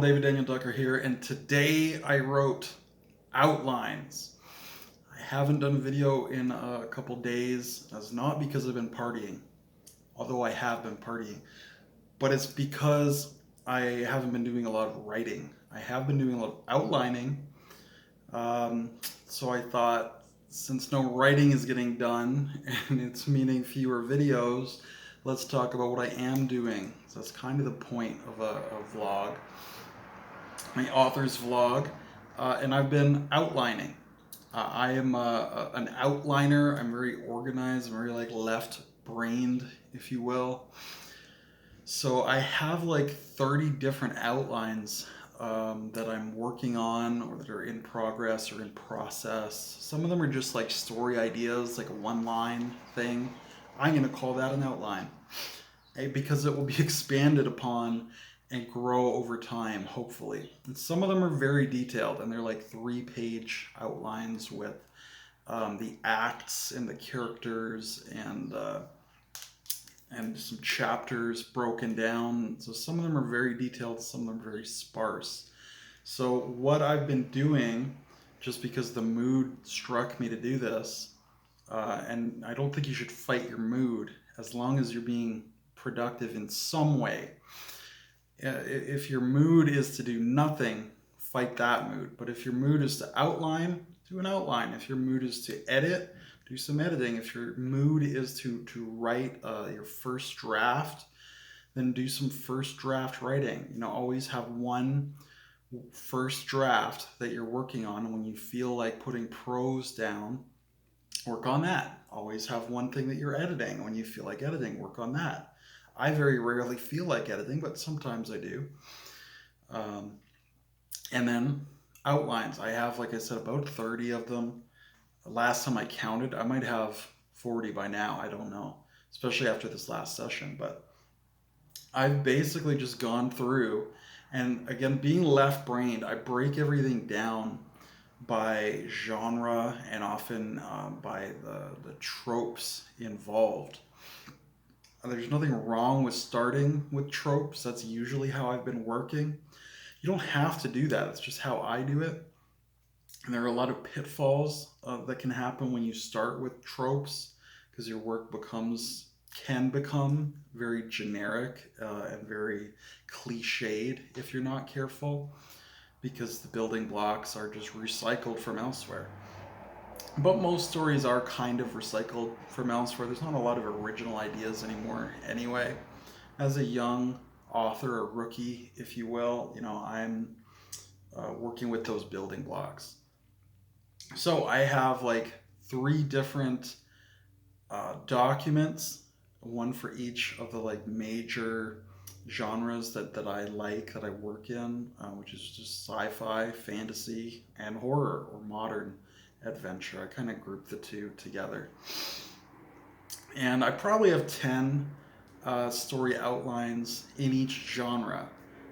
David Daniel Ducker here, and today I wrote outlines. I haven't done a video in a couple days. That's not because I've been partying, although I have been partying, but it's because I haven't been doing a lot of writing. I have been doing a lot of outlining, um, so I thought since no writing is getting done and it's meaning fewer videos, let's talk about what I am doing. So that's kind of the point of a vlog, my author's vlog, and I've been outlining. I am an outliner. I'm very organized. I'm very like left-brained, if you will. So I have like 30 different outlines that I'm working on, or that are in progress or in process. Some of them are just like story ideas, like a one-line thing. I'm going to call that an outline, because it will be expanded upon and grow over time, hopefully. And some of them are very detailed, and they're like 3-page outlines with the acts and the characters and some chapters broken down. So some of them are very detailed, some of them are very sparse. So what I've been doing, just because the mood struck me to do this, and I don't think you should fight your mood as long as you're being productive in some way. If your mood is to do nothing, fight that mood. But if your mood is to outline, do an outline. If your mood is to edit, do some editing. If your mood is to write your first draft, then do some first draft writing. Always have one first draft that you're working on. When you feel like putting prose down, work on that. Always have one thing that you're editing. When you feel like editing, work on that. I very rarely feel like editing, but sometimes I do. Um, and then outlines. I have, like I said, about 30 of them. Last time I counted, I might have 40 by now. I don't know, especially after this last session. But I've basically just gone through, and again, being left-brained, I break everything down by genre and often by the tropes involved. There's nothing wrong with starting with tropes. That's usually how I've been working. You don't have to do that. It's just how I do it. And there are a lot of pitfalls that can happen when you start with tropes, because your work can become very generic and very cliched if you're not careful, because the building blocks are just recycled from elsewhere. But most stories are kind of recycled from elsewhere. There's not a lot of original ideas anymore anyway. As a young author, a rookie, if you will, I'm working with those building blocks. So I have like 3 different documents, one for each of the like major genres that I like, that I work in, which is just sci-fi, fantasy, and horror, or modern adventure. I kind of group the two together. And I probably have 10 story outlines in each genre.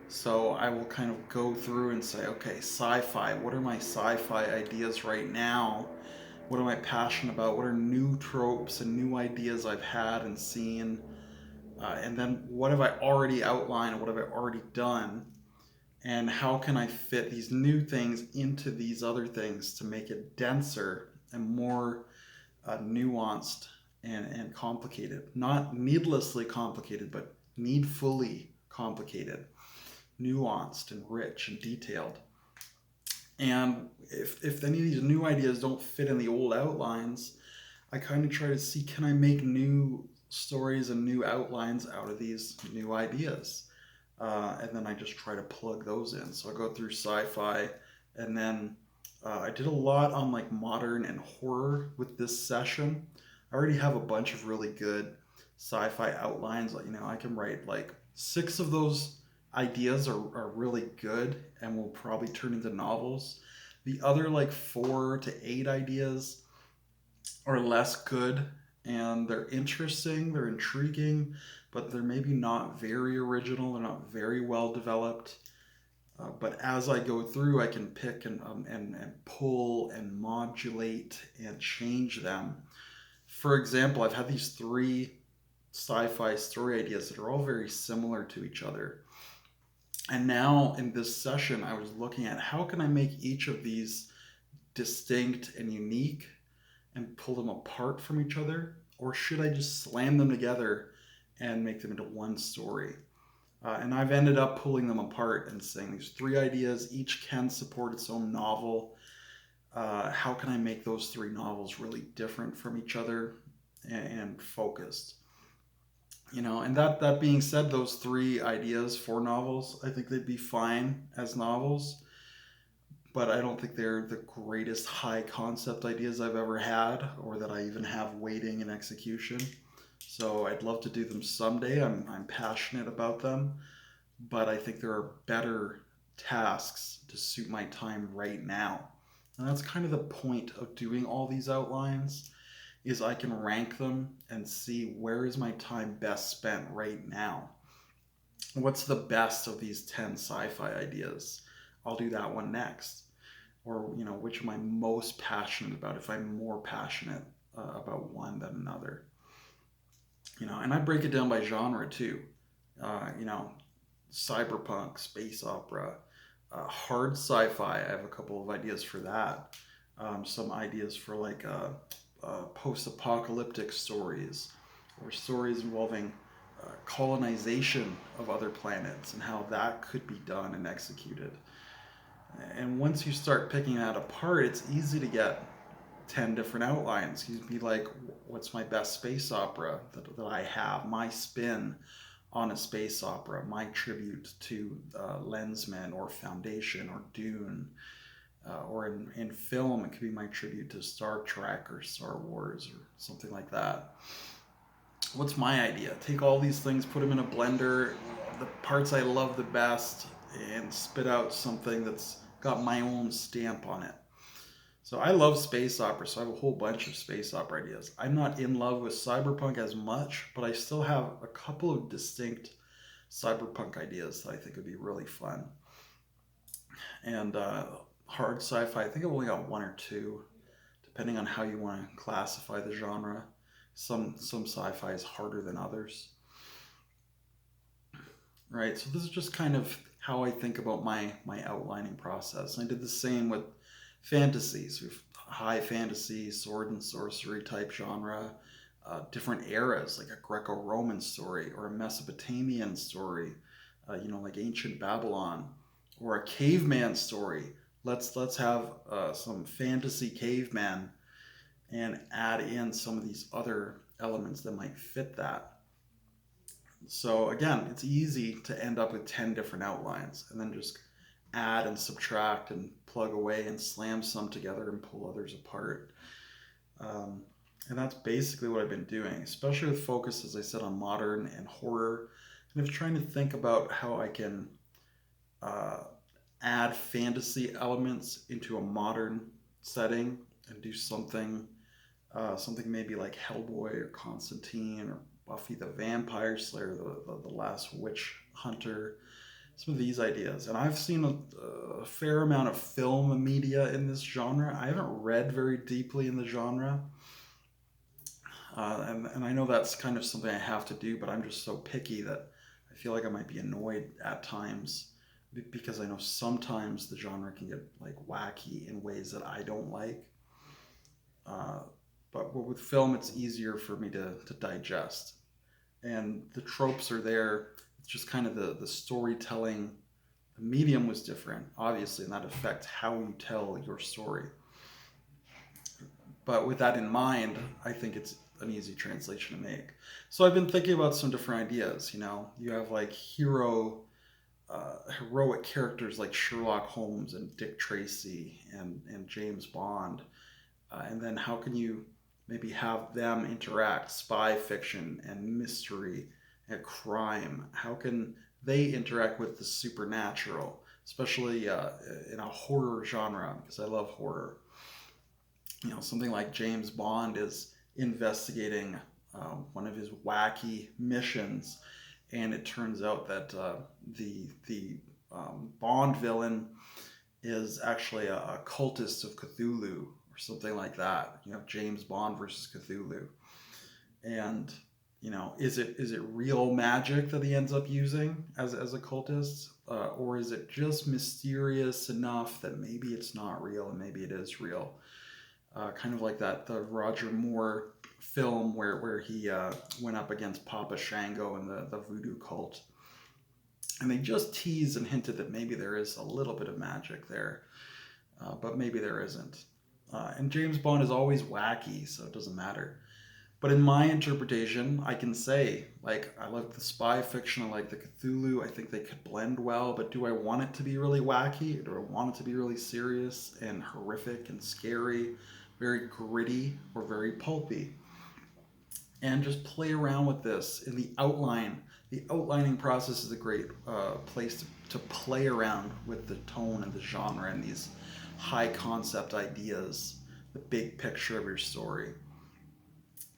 So I will kind of go through and say, okay, sci-fi, what are my sci-fi ideas right now? What am I passionate about? What are new tropes and new ideas I've had and seen? And then what have I already outlined? What have I already done? And how can I fit these new things into these other things to make it denser and more nuanced and complicated? Not needlessly complicated, but needfully complicated, nuanced and rich and detailed. And if any of these new ideas don't fit in the old outlines, I kind of try to see, can I make new stories and new outlines out of these new ideas? And then I just try to plug those in. So I go through sci-fi, and then I did a lot on like modern and horror with this session. I already have a bunch of really good sci-fi outlines. Like, I can write like 6 of those ideas are really good and will probably turn into novels. The other like 4 to 8 ideas are less good, and they're interesting, they're intriguing, but they're maybe not very original, they're not very well developed. But as I go through, I can pick and pull and modulate and change them. For example, I've had these 3 sci-fi story ideas that are all very similar to each other. And now in this session, I was looking at how can I make each of these distinct and unique and pull them apart from each other? Or should I just slam them together and make them into one story? And I've ended up pulling them apart and saying these three ideas, each can support its own novel. How can I make those three novels really different from each other and focused? And that being said, those three ideas for novels, I think they'd be fine as novels, but I don't think they're the greatest high concept ideas I've ever had or that I even have waiting in execution. So I'd love to do them someday. I'm passionate about them, but I think there are better tasks to suit my time right now. And that's kind of the point of doing all these outlines is I can rank them and see where is my time best spent right now. What's the best of these 10 sci-fi ideas? I'll do that one next. Or, which am I most passionate about if I'm more passionate about one than another? And I break it down by genre too. Cyberpunk, space opera, hard sci-fi. I have a couple of ideas for that. Some ideas for like post-apocalyptic stories or stories involving colonization of other planets and how that could be done and executed. And once you start picking that apart, it's easy to get 10 different outlines. You'd be like, what's my best space opera that I have? My spin on a space opera, my tribute to Lensman or Foundation or Dune. Or in film, it could be my tribute to Star Trek or Star Wars or something like that. What's my idea? Take all these things, put them in a blender, the parts I love the best, and spit out something that's got my own stamp on it. So I love space opera, so I have a whole bunch of space opera ideas. I'm not in love with cyberpunk as much, but I still have a couple of distinct cyberpunk ideas that I think would be really fun. And hard sci-fi, I think I've only got one or two, depending on how you want to classify the genre. Some sci-fi is harder than others. Right, so this is just kind of how I think about my outlining process. And I did the same with fantasies. We've high fantasy, sword and sorcery type genre, different eras, like a Greco-Roman story or a Mesopotamian story, like ancient Babylon, or a caveman story. Let's have some fantasy caveman and add in some of these other elements that might fit that. So again, it's easy to end up with 10 different outlines and then just add and subtract and plug away and slam some together and pull others apart. And that's basically what I've been doing, especially with focus, as I said, on modern and horror. And I'm trying to think about how I can add fantasy elements into a modern setting and do something maybe like Hellboy or Constantine or Buffy the Vampire Slayer, the Last Witch Hunter, some of these ideas. And I've seen a fair amount of film media in this genre. I haven't read very deeply in the genre. And I know that's kind of something I have to do, but I'm just so picky that I feel like I might be annoyed at times because I know sometimes the genre can get like wacky in ways that I don't like. But with film, it's easier for me to digest. And the tropes are there. It's just kind of the storytelling. The medium was different, obviously, and that affects how you tell your story. But with that in mind, I think it's an easy translation to make. So I've been thinking about some different ideas. You have like heroic characters like Sherlock Holmes and Dick Tracy and James Bond. And then how can you maybe have them interact, spy fiction and mystery and crime? How can they interact with the supernatural, especially in a horror genre, because I love horror. Something like James Bond is investigating one of his wacky missions, and it turns out that the Bond villain is actually a cultist of Cthulhu or something like that. James Bond versus Cthulhu. And is it real magic that he ends up using as a cultist, or is it just mysterious enough that maybe it's not real and maybe it is real? Kind of like the Roger Moore film where he went up against Papa Shango and the voodoo cult, and they just teased and hinted that maybe there is a little bit of magic there, but maybe there isn't. And James Bond is always wacky, so it doesn't matter. But in my interpretation, I can say, like, I like the spy fiction, I like the Cthulhu, I think they could blend well, but do I want it to be really wacky? Or do I want it to be really serious and horrific and scary, very gritty, or very pulpy? And just play around with this in the outline. The outlining process is a great place to play around with the tone and the genre and these high concept ideas, the big picture of your story.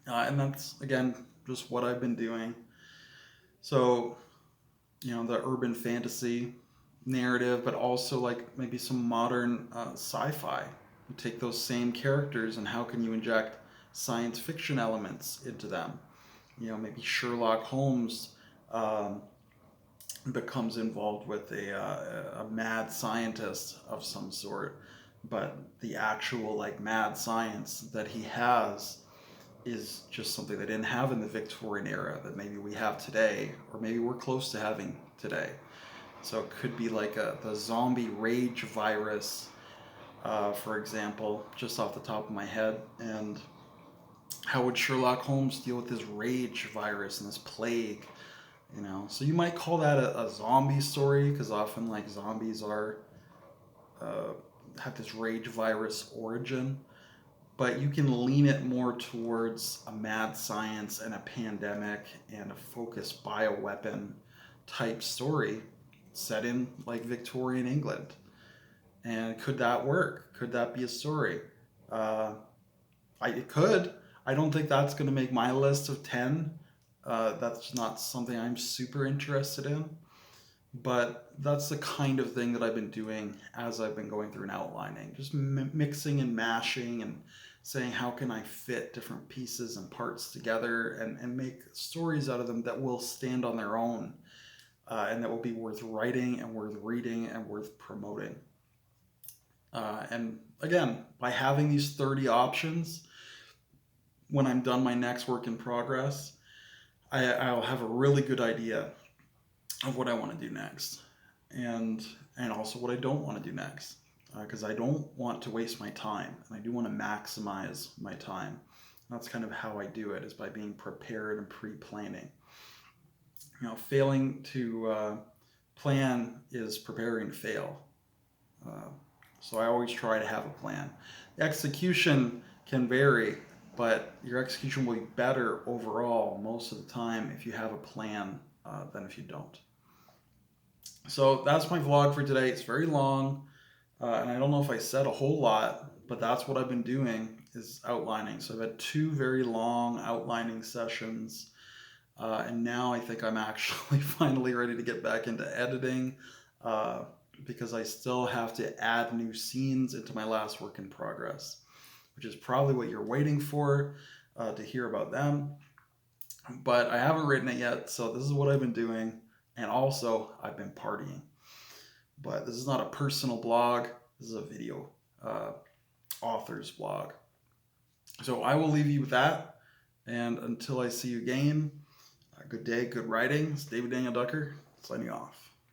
And that's, again, just what I've been doing. So, the urban fantasy narrative, but also like maybe some modern sci-fi. You take those same characters and how can you inject science fiction elements into them? Maybe Sherlock Holmes becomes involved with a mad scientist of some sort, but the actual like mad science that he has is just something they didn't have in the Victorian era that maybe we have today, or maybe we're close to having today. So it could be like the zombie rage virus, for example, just off the top of my head. And how would Sherlock Holmes deal with this rage virus and this plague? So you might call that a zombie story, because often like zombies are have this rage virus origin. But you can lean it more towards a mad science and a pandemic and a focused bioweapon type story set in like Victorian England. And could that work? Could that be a story? It could. I don't think that's going to make my list of 10. That's not something I'm super interested in. But that's the kind of thing that I've been doing as I've been going through and outlining. Just mixing and mashing and saying how can I fit different pieces and parts together and make stories out of them that will stand on their own, and that will be worth writing and worth reading and worth promoting. And again, by having these 30 options, when I'm done my next work in progress, I'll have a really good idea of what I want to do next, and also what I don't want to do next, because I don't want to waste my time, and I do want to maximize my time. That's kind of how I do it, is by being prepared and pre-planning. Failing to plan is preparing to fail. So I always try to have a plan. The execution can vary, but your execution will be better overall most of the time if you have a plan than if you don't. So that's my vlog for today. It's very long, and I don't know if I said a whole lot, but that's what I've been doing, is outlining. So I've had 2 very long outlining sessions, and now I think I'm actually finally ready to get back into editing, because I still have to add new scenes into my last work in progress, which is probably what you're waiting for, to hear about them. But I haven't written it yet, so this is what I've been doing. And also, I've been partying. But this is not a personal blog. This is a video author's blog. So I will leave you with that. And until I see you again, good day, good writing. It's David Daniel Ducker, signing off.